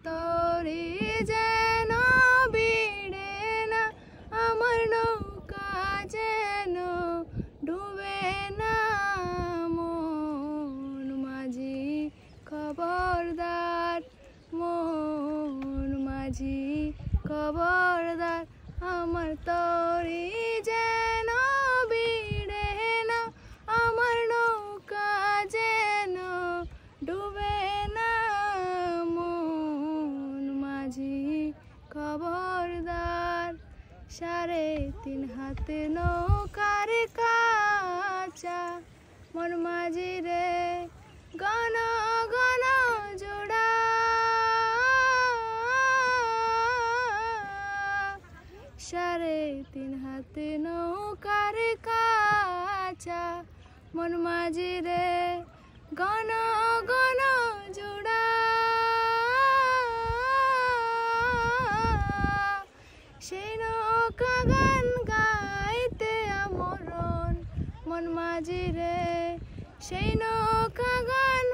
তরে যেন বিড়ে না, আমার নৌকা যেন ডুবে না। মন মাঝি খবরদার, মন মাঝি খবরদার, আমার তরে যেন বিড়ে না, আমার নৌকা যেন ডুবে না। মন মাঝি খবরদার। 3.5 হাত নৌকার কাছা, মন মাঝি রে গণ গণ জোড়া। 3.5 হাত নৌকার কাছা, মন মাঝি রে গণ গণ জোড়া। সেই নৌকা গান গাইতে আমরণ, মন মাঝি রে সেই নৌকা গান